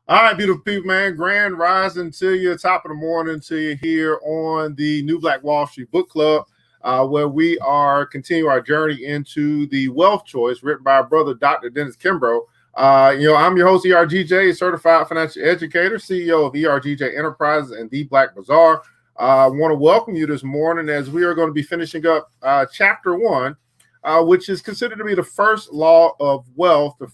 All right, beautiful people, man. Grand rising to you, top of the morning to you here on the New Black Wall Street Book Club, where we are continue our journey into the Wealth Choice, written by our brother, Dr. Dennis Kimbro. I'm your host, ERGJ, certified financial educator, CEO of ERGJ Enterprises and The Black Bazaar. I want to welcome you this morning as we are going to be finishing up chapter 1, which is considered to be the first law of wealth, In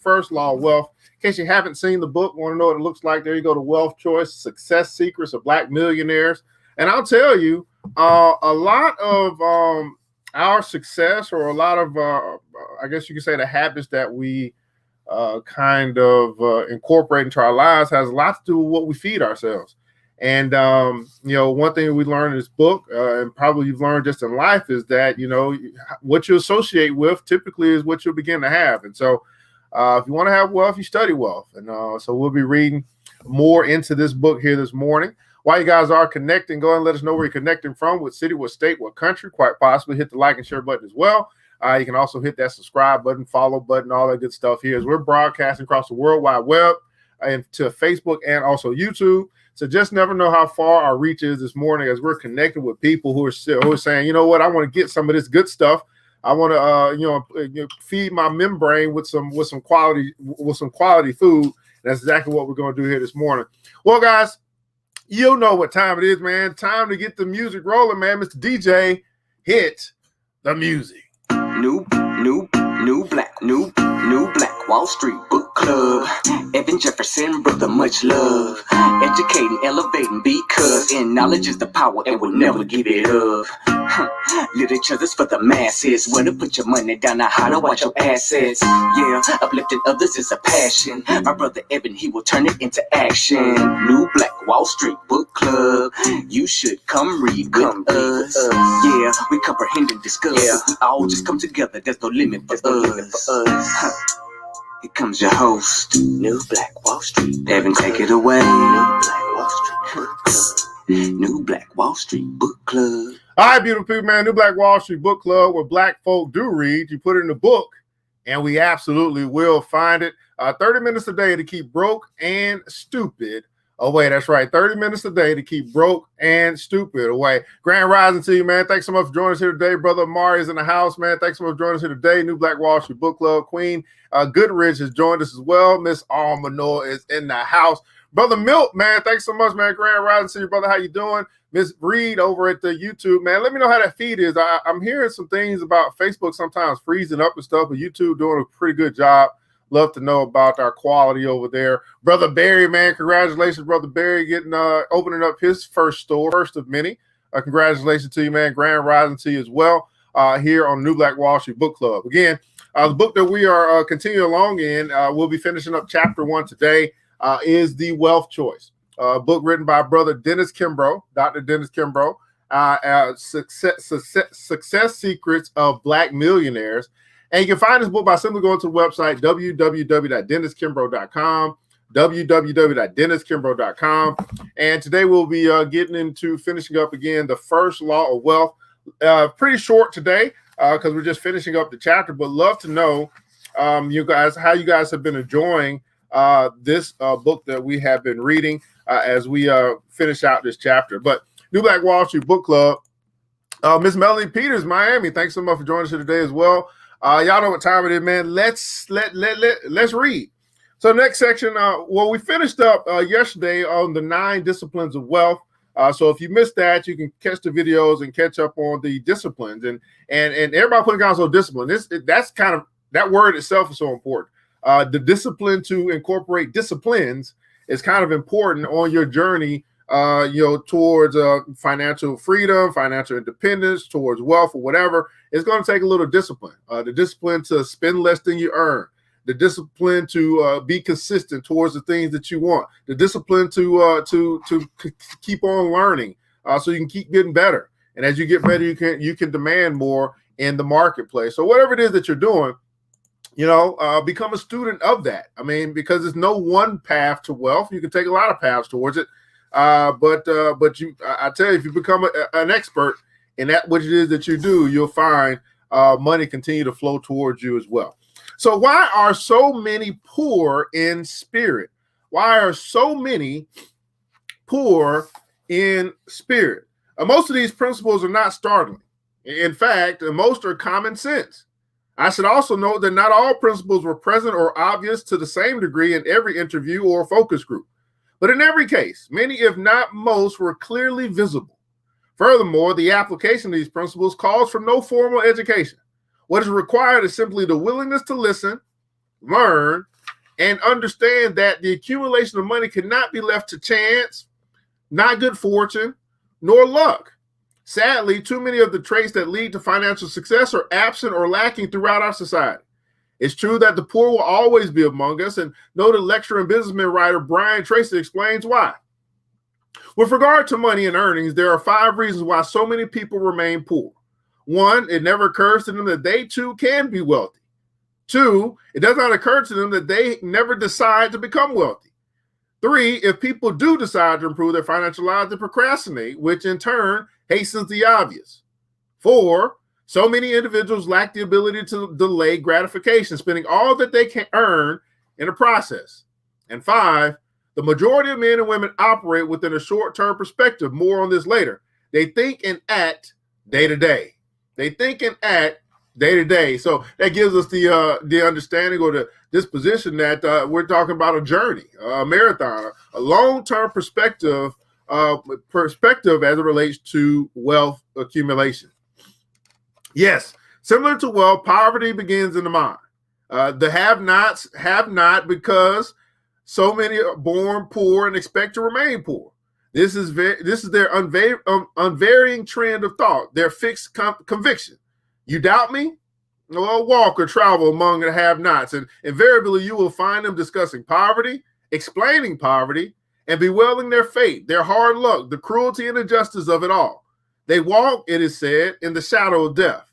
case you haven't seen the book, want to know what it looks like, there you go, The Wealth Choice, Success Secrets of Black Millionaires. And I'll tell you, a lot of our success, or a lot of, I guess you could say, the habits that we incorporate into our lives has a lot to do with what we feed ourselves. And, one thing we learned in this book, and probably you've learned just in life, is that, what you associate with typically is what you'll begin to have. And so if you want to have wealth, you study wealth. And so we'll be reading more into this book here this morning. While you guys are connecting, go ahead and let us know where you're connecting from, what city, what state, what country. Quite possibly hit the like and share button as well. You can also hit that subscribe button, follow button, all that good stuff here as we're broadcasting across the World Wide Web and to Facebook and also YouTube. So just never know how far our reach is this morning as we're connecting with people who are saying, you know what, I want to get some of this good stuff. I want to, feed my membrane with some quality food. That's exactly what we're going to do here this morning. Well, guys, you know what time it is, man. Time to get the music rolling, man. Mr. DJ, hit the music. New Black Wall Street Book Club. Evan Jefferson, brother, much love. Educating, elevating, because in knowledge is the power and we'll never give it up. Literature's for the masses. Where to put your money down, now how to watch your assets. Yeah, uplifting others is a passion. My brother Evan, he will turn it into action. New Black Wall Street Book Club. You should come read with us. Yeah, we comprehend and discuss. Yeah. We all just come together. There's no limit for us. Here comes your host, New Black Wall Street. Evan, take it away. New Black Wall Street Book Club. New Black Wall Street Book Club. All right, beautiful people, man. New Black Wall Street Book Club, where black folk do read. You put it in the book, and we absolutely will find it. 30 minutes a day to keep broke and stupid away. That's right, 30 minutes a day to keep broke and stupid away. Grand rising to you, man. Thanks so much for joining us here today. Brother Amari is in the house, man. Thanks so much for joining us here today. New Black Wall Street Book Club. Queen Goodrich has joined us as well. Miss Almanor is in the house. Brother Milt, man, thanks so much, man. Grand rising to you, brother. How you doing? Miss Reed over at the YouTube, man. Let me know how that feed is. I'm hearing some things about Facebook sometimes freezing up and stuff, but YouTube doing a pretty good job. Love to know about our quality over there. Brother Barry, man, congratulations, Brother Barry, getting opening up his first store, first of many. Congratulations to you, man. Grand rising to you as well here on New Black Wall Street Book Club. Again, the book that we are continuing along in, we'll be finishing up chapter 1 today, is The Wealth Choice. Book written by Brother Dennis Kimbro, Dr. Dennis Kimbro, Success Secrets of Black Millionaires. And you can find this book by simply going to the website, www.denniskimbro.com, www.denniskimbro.com. And today we'll be getting into finishing up again the first law of wealth. Pretty short today because we're just finishing up the chapter, but love to know you guys how you guys have been enjoying this book that we have been reading as we finish out this chapter. But New Black Wall Street Book Club, Miss Melanie Peters, Miami, thanks so much for joining us here today as well. Y'all know what time it is, man. Let's read. So next section, we finished up yesterday on the 9 disciplines of wealth. So if you missed that, you can catch the videos and catch up on the disciplines. And everybody putting down so discipline. That's kind of, that word itself is so important. The discipline to incorporate disciplines is kind of important on your journey, towards financial freedom, financial independence, towards wealth or whatever. It's going to take a little discipline. The discipline to spend less than you earn. The discipline to be consistent towards the things that you want. The discipline to keep on learning so you can keep getting better. And as you get better, you can demand more in the marketplace. So whatever it is that you're doing, become a student of that. I mean, because there's no one path to wealth. You can take a lot of paths towards it. But I tell you, if you become an expert in that what it is that you do, you'll find money continue to flow towards you as well. So why are so many poor in spirit? why are so many poor in spirit? Most of these principles are not startling. In fact, most are common sense. I should also note that not all principles were present or obvious to the same degree in every interview or focus group. But in every case, many, if not most, were clearly visible. Furthermore, the application of these principles calls for no formal education. What is required is simply the willingness to listen, learn, and understand that the accumulation of money cannot be left to chance, not good fortune, nor luck. Sadly, too many of the traits that lead to financial success are absent or lacking throughout our society. It's true that the poor will always be among us, and noted lecturer and businessman writer Brian Tracy explains why. With regard to money and earnings, there are 5 reasons why so many people remain poor. 1, it never occurs to them that they too can be wealthy. 2, it does not occur to them that they never decide to become wealthy. 3, if people do decide to improve their financial lives, they procrastinate, which in turn hastens the obvious. 4, so many individuals lack the ability to delay gratification, spending all that they can earn in the process. And 5, the majority of men and women operate within a short-term perspective. More on this later. They think and act day to day. They think and act day to day. So that gives us the understanding or the disposition that we're talking about a journey, a marathon, a long-term perspective as it relates to wealth accumulation. Yes, similar to wealth, poverty begins in the mind. The have-nots have not because so many are born poor and expect to remain poor. This is their unvarying trend of thought, their fixed conviction. You doubt me? Well, walk or travel among the have-nots, and invariably you will find them discussing poverty, explaining poverty, and bewailing their fate, their hard luck, the cruelty and injustice of it all. They walk, it is said, in the shadow of death.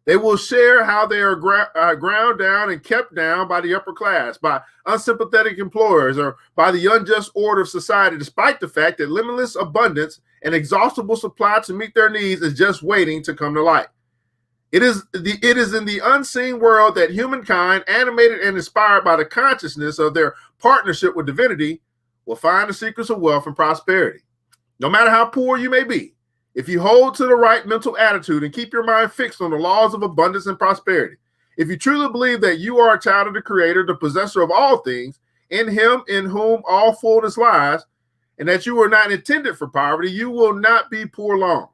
They will share how they are ground down and kept down by the upper class, by unsympathetic employers, or by the unjust order of society, despite the fact that limitless abundance and exhaustible supply to meet their needs is just waiting to come to light. It is in the unseen world that humankind, animated and inspired by the consciousness of their partnership with divinity, will find the secrets of wealth and prosperity. No matter how poor you may be, if you hold to the right mental attitude and keep your mind fixed on the laws of abundance and prosperity, if you truly believe that you are a child of the Creator, the possessor of all things, in Him in whom all fullness lies, and that you are not intended for poverty, you will not be poor long.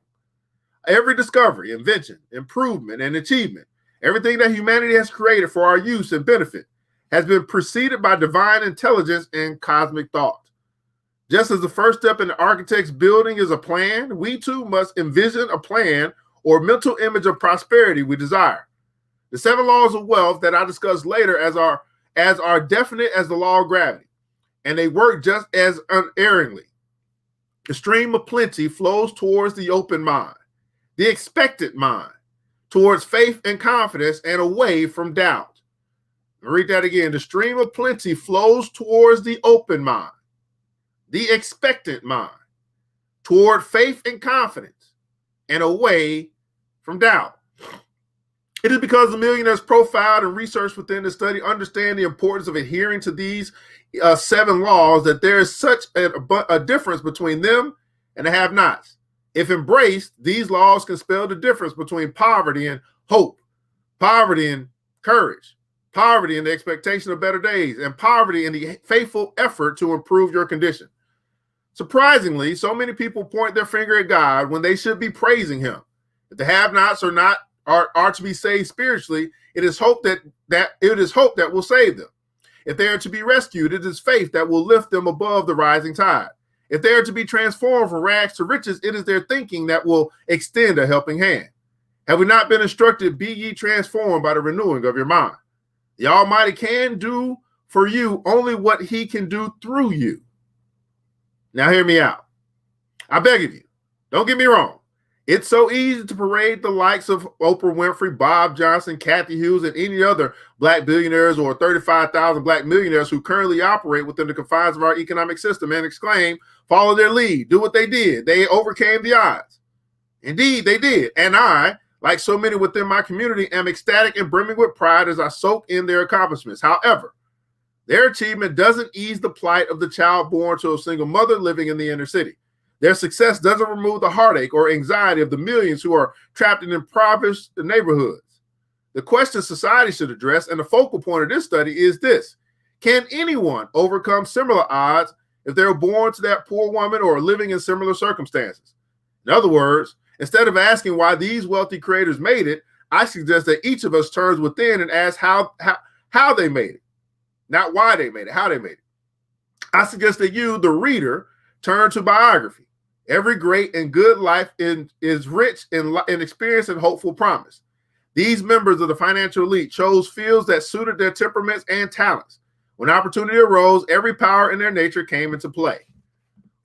Every discovery, invention, improvement, and achievement, everything that humanity has created for our use and benefit, has been preceded by divine intelligence and cosmic thought. Just as the first step in the architect's building is a plan, we too must envision a plan or mental image of prosperity we desire. The 7 laws of wealth that I discuss later as are definite as the law of gravity, and they work just as unerringly. The stream of plenty flows towards the open mind, the expectant mind, towards faith and confidence, and away from doubt. I'll read that again. The stream of plenty flows towards the open mind, the expectant mind, toward faith and confidence, and away from doubt. It is because the millionaires profiled and researched within the study understand the importance of adhering to these 7 laws that there is such a difference between them and the have-nots. If embraced, these laws can spell the difference between poverty and hope, poverty and courage, poverty and the expectation of better days, and poverty and the faithful effort to improve your condition. Surprisingly, so many people point their finger at God when they should be praising Him. If the have-nots are to be saved spiritually, it is hope that will save them. If they are to be rescued, it is faith that will lift them above the rising tide. If they are to be transformed from rags to riches, it is their thinking that will extend a helping hand. Have we not been instructed, be ye transformed by the renewing of your mind? The Almighty can do for you only what He can do through you. Now hear me out. I beg of you, don't get me wrong. It's so easy to parade the likes of Oprah Winfrey, Bob Johnson, Kathy Hughes, and any other black billionaires or 35,000 black millionaires who currently operate within the confines of our economic system and exclaim, follow their lead, do what they did. They overcame the odds. Indeed, they did. And I, like so many within my community, am ecstatic and brimming with pride as I soak in their accomplishments. However, Their achievement doesn't ease the plight of the child born to a single mother living in the inner city. Their success doesn't remove the heartache or anxiety of the millions who are trapped in impoverished neighborhoods. The question society should address, and the focal point of this study, is this: can anyone overcome similar odds if they were born to that poor woman or living in similar circumstances? In other words, instead of asking why these wealthy creators made it, I suggest that each of us turns within and asks how they made it. Not why they made it, how they made it. I suggest that you, the reader, turn to biography. Every great and good life is rich in experience and hopeful promise. These members of the financial elite chose fields that suited their temperaments and talents. When opportunity arose, every power in their nature came into play.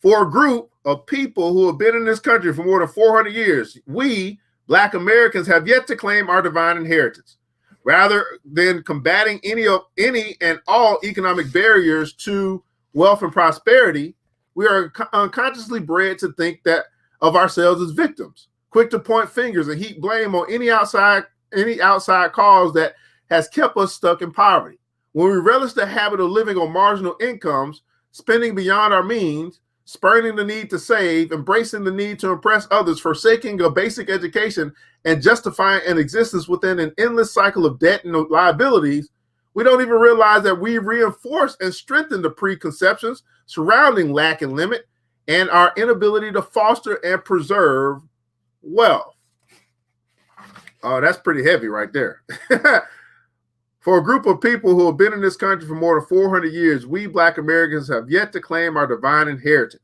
For a group of people who have been in this country for more than 400 years, we, Black Americans, have yet to claim our divine inheritance. Rather than combating any and all economic barriers to wealth and prosperity, we are unconsciously bred to think that of ourselves as victims, quick to point fingers and heap blame on any outside cause that has kept us stuck in poverty. When we relish the habit of living on marginal incomes, spending beyond our means, spurning the need to save, embracing the need to impress others, forsaking a basic education, and justifying an existence within an endless cycle of debt and liabilities, we don't even realize that we reinforce and strengthen the preconceptions surrounding lack and limit and our inability to foster and preserve wealth. Oh, that's pretty heavy right there. For a group of people who have been in this country for more than 400 years, we Black Americans have yet to claim our divine inheritance.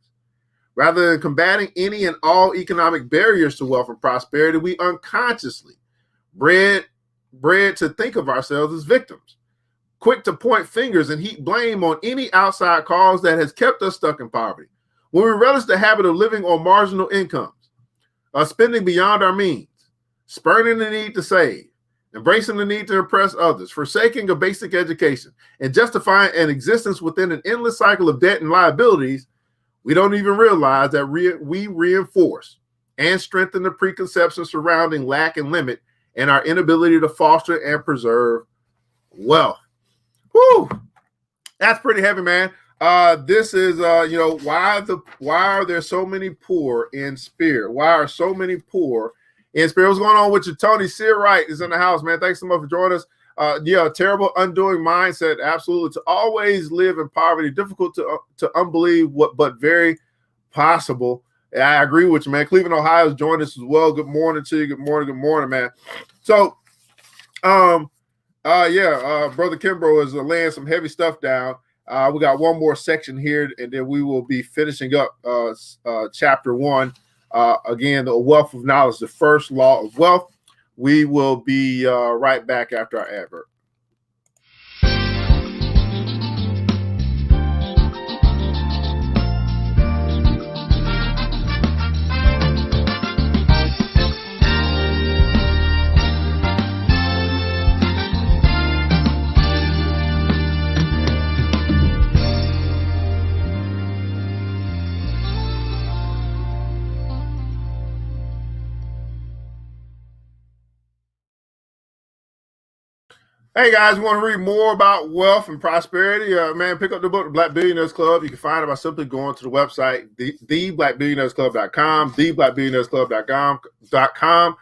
Rather than combating any and all economic barriers to wealth and prosperity, we unconsciously bred to think of ourselves as victims, quick to point fingers and heap blame on any outside cause that has kept us stuck in poverty. When we relish the habit of living on marginal incomes, spending beyond our means, spurning the need to save, embracing the need to impress others, forsaking a basic education, and justifying an existence within an endless cycle of debt and liabilities, we don't even realize that we reinforce and strengthen the preconceptions surrounding lack and limit and our inability to foster and preserve wealth. Whew, that's pretty heavy, man. This is, why are there so many poor in spirit? Why are so many poor in spirit? What's going on with you? Tony Sear Wright is in the house, man. Thanks so much for joining us. Terrible undoing mindset. Absolutely. To always live in poverty, difficult to unbelieve but very possible. I agree with you, man. Cleveland, Ohio has joined us as well. Good morning to you. Good morning, man. So, Brother Kimbro is laying some heavy stuff down. We got one more section here, and then we will be finishing up chapter 1. Again, the wealth of knowledge, the first law of wealth. We will be right back after our advert. Hey guys, you want to read more about wealth and prosperity? Man, pick up the book, The Black Billionaires Club. You can find it by simply going to the website, theblackbillionairesclub.com, theblackbillionairesclub.com.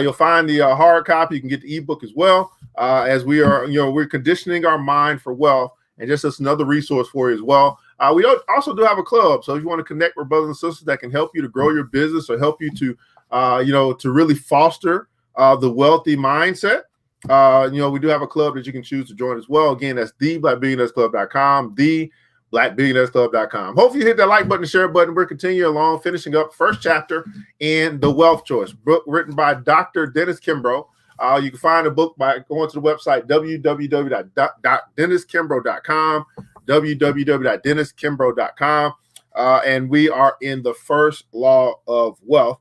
You'll find the hard copy. You can get the ebook as well, as we're conditioning our mind for wealth, and just as another resource for you as well. We also do have a club, so if you want to connect with brothers and sisters that can help you to grow your business or help you to, to really foster the wealthy mindset. We do have a club that you can choose to join as well. Again, that's theblackbillionairesclub.com, theblackbillionairesclub.com. Hopefully you hit that like button, the share button. We're continuing along, finishing up first chapter in The Wealth Choice, book written by Dr. Dennis Kimbro. You can find the book by going to the website, www.denniskimbro.com, www.denniskimbro.com. And we are in the first law of wealth.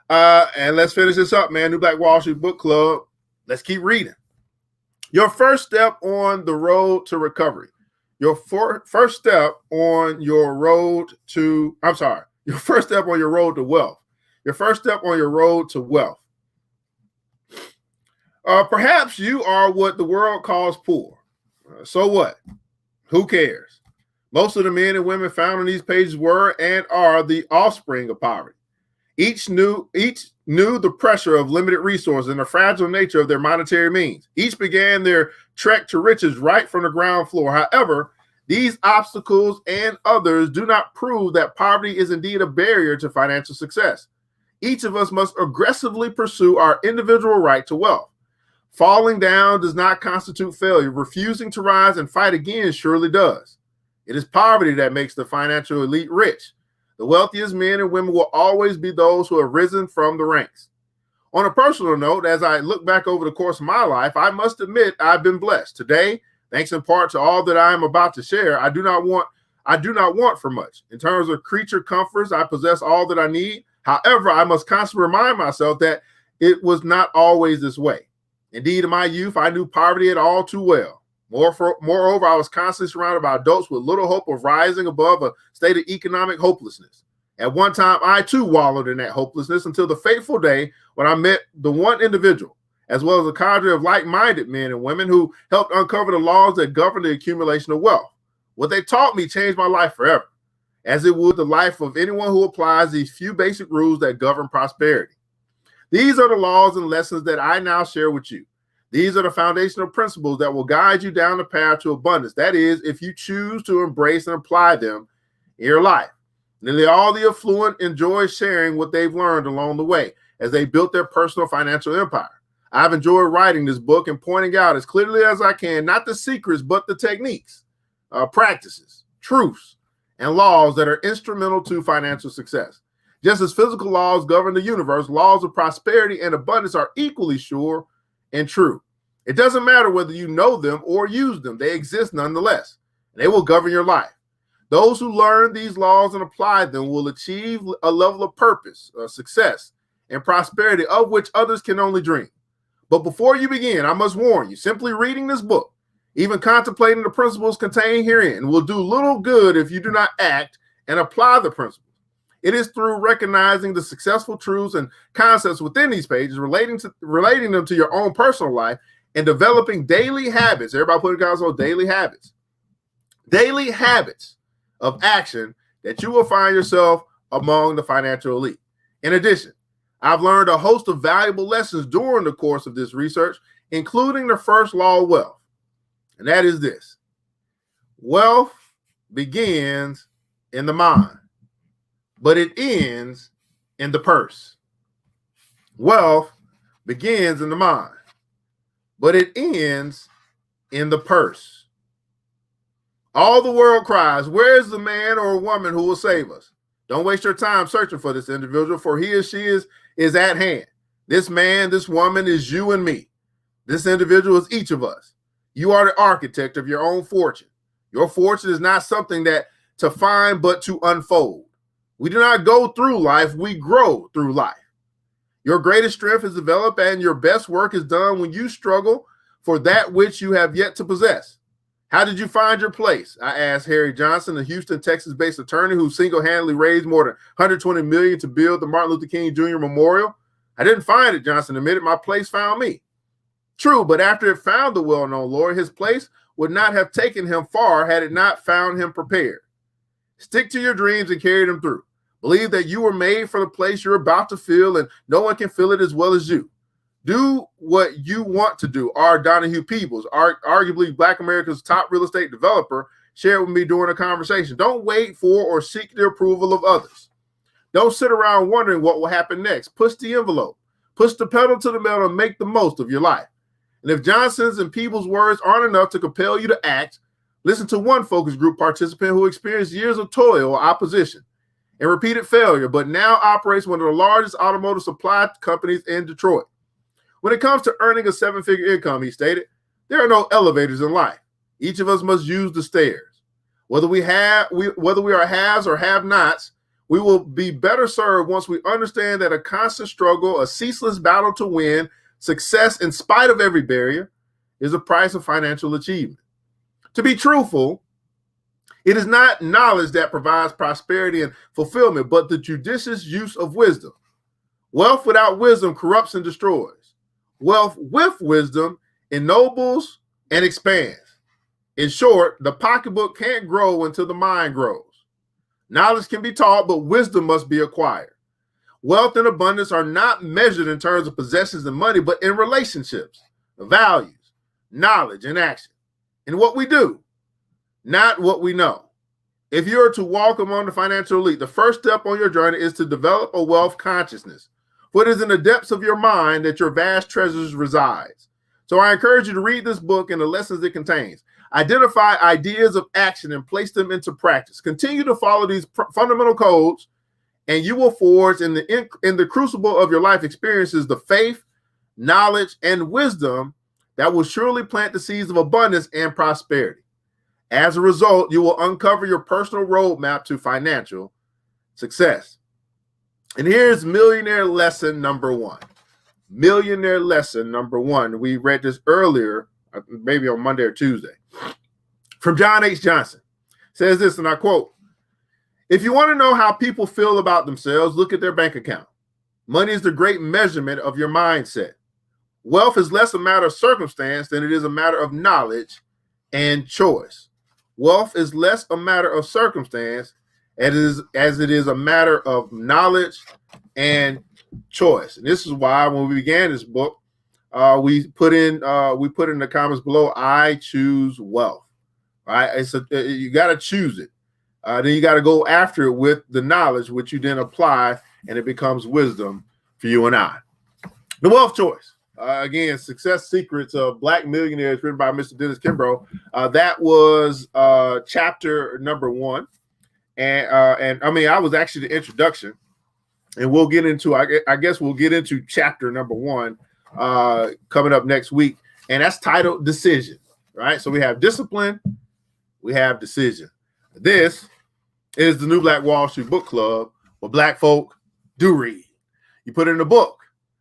And let's finish this up, man. New Black Wall Street Book Club. Let's keep reading. Your first step on the road to recovery. Your first step on your road to, your first step on your road to wealth. Your first step on your road to wealth. Perhaps you are what the world calls poor. So what? Who cares? Most of the men and women found on these pages were and are the offspring of poverty. Each knew the pressure of limited resources and the fragile nature of their monetary means. Each began their trek to riches right from the ground floor. However, these obstacles and others do not prove that poverty is indeed a barrier to financial success. Each of us must aggressively pursue our individual right to wealth. Falling down does not constitute failure. Refusing to rise and fight again surely does. It is poverty that makes the financial elite rich. The wealthiest men and women will always be those who have risen from the ranks. On a personal note, as I look back over the course of my life, I must admit I've been blessed. Today, thanks in part to all that I am about to share, I do not want for much. In terms of creature comforts, I possess all that I need. However, I must constantly remind myself that it was not always this way. Indeed, in my youth, I knew poverty at all too well. Moreover, I was constantly surrounded by adults with little hope of rising above a state of economic hopelessness. At one time, I too wallowed in that hopelessness until the fateful day when I met the one individual, as well as a cadre of like-minded men and women who helped uncover the laws that govern the accumulation of wealth. What they taught me changed my life forever, as it would the life of anyone who applies these few basic rules that govern prosperity. These are the laws and lessons that I now share with you. These are the foundational principles that will guide you down the path to abundance. That is, if you choose to embrace and apply them in your life. Nearly all the affluent enjoy sharing what they've learned along the way as they built their personal financial empire. I've enjoyed writing this book and pointing out as clearly as I can, not the secrets, but the techniques, practices, truths, and laws that are instrumental to financial success. Just as physical laws govern the universe, laws of prosperity and abundance are equally sure and true. It doesn't matter whether you know them or use them. They exist nonetheless. They will govern your life. Those who learn these laws and apply them will achieve a level of purpose, success, and prosperity of which others can only dream. But before you begin, I must warn you, simply reading this book, even contemplating the principles contained herein, will do little good if you do not act and apply the principles. It is through recognizing the successful truths and concepts within these pages, relating them to your own personal life, and developing daily habits. Everybody put it down, so daily habits of action that you will find yourself among the financial elite. In addition, I've learned a host of valuable lessons during the course of this research, including the first law of wealth. And that is this: wealth begins in the mind, but it ends in the purse. Wealth begins in the mind, but it ends in the purse. All the world cries, where is the man or woman who will save us? Don't waste your time searching for this individual, for he or she is at hand. This man, this woman is you and me. This individual is each of us. You are the architect of your own fortune. Your fortune is not something that to find, but to unfold. We do not go through life, we grow through life. Your greatest strength is developed and your best work is done when you struggle for that which you have yet to possess. How did you find your place? I asked Harry Johnson, a Houston, Texas-based attorney who single-handedly raised more than $120 million to build the Martin Luther King Jr. Memorial. I didn't find it, Johnson admitted. My place found me. True, but after it found the well-known lawyer, his place would not have taken him far had it not found him prepared. Stick to your dreams and carry them through. Believe that you were made for the place you're about to fill, and no one can fill it as well as you. Do what you want to do. R. Donahue Peebles, arguably Black America's top real estate developer, shared with me during a conversation. Don't wait for or seek the approval of others. Don't sit around wondering what will happen next. Push the envelope. Push the pedal to the metal and make the most of your life. And if Johnson's and Peebles' words aren't enough to compel you to act, listen to one focus group participant who experienced years of toil, opposition, and repeated failure, but now operates one of the largest automotive supply companies in Detroit. When it comes to earning a seven-figure income, he stated, there are no elevators in life. Each of us must use the stairs. Whether we are haves or have-nots, we will be better served once we understand that a constant struggle, a ceaseless battle to win, success in spite of every barrier, is the price of financial achievement. To be truthful, it is not knowledge that provides prosperity and fulfillment, but the judicious use of wisdom. Wealth without wisdom corrupts and destroys. Wealth with wisdom ennobles and expands. In short, the pocketbook can't grow until the mind grows. Knowledge can be taught, but wisdom must be acquired. Wealth and abundance are not measured in terms of possessions and money, but in relationships, values, knowledge, and action. In what we do, not what we know. If you are to walk among the financial elite, the first step on your journey is to develop a wealth consciousness. For it is in the depths of your mind that your vast treasures resides. So I encourage you to read this book and the lessons it contains. Identify ideas of action and place them into practice. Continue to follow these fundamental codes, and you will forge in the crucible of your life experiences the faith, knowledge, and wisdom that will surely plant the seeds of abundance and prosperity. As a result, you will uncover your personal roadmap to financial success. And here's millionaire lesson number one. Millionaire lesson number one. We read this earlier, maybe on Monday or Tuesday, from John H. Johnson. It says this, and I quote, "If you want to know how people feel about themselves, look at their bank account. Money is the great measurement of your mindset. Wealth is less a matter of circumstance than it is a matter of knowledge and choice. Wealth is less a matter of circumstance as it is a matter of knowledge and choice." And this is why when we began this book, we put in the comments below, I choose wealth. Right? You got to choose it. Then you got to go after it with the knowledge, which you then apply, and it becomes wisdom for you and I. The wealth choice. Again, Success Secrets of Black Millionaires, written by Mr. Dennis Kimbro. That was chapter number one. And I mean, I was actually the introduction. And we'll get into, I guess we'll get into chapter number one coming up next week. And that's titled Decision. Right? So we have discipline. We have decision. This is the New Black Wall Street Book Club, where Black folk do read. You put it in a book,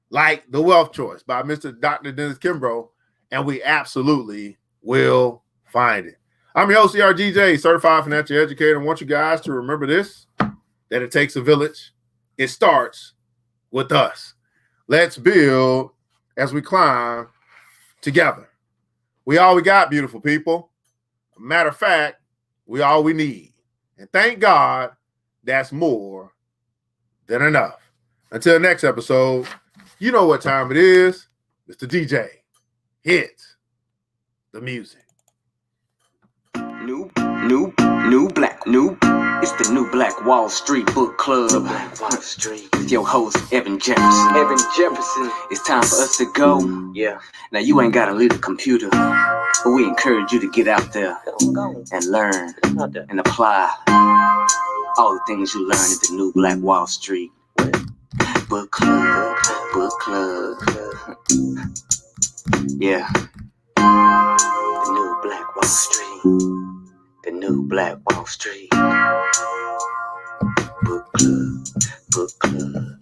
like The Wealth Choice by Mr. Dr. Dennis Kimbro, and we absolutely will find it. I'm your OCR GJ, certified financial educator. I want you guys to remember this, that it takes a village. It starts with us. Let's build as we climb together. We all we got, beautiful people. Matter of fact, we all we need. And thank God that's more than enough. Until next episode, you know what time it is. Mr. DJ, hit the music. It's the New Black Wall Street Book Club. Wall Street. With your host, Evan Jefferson. It's time for us to go. Yeah. Now, you ain't got to leave the computer, but we encourage you to get out there and learn and apply all the things you learn at the New Black Wall Street Book Club. Yeah. The New Black Wall Street. The New Black Wall Street Book Club.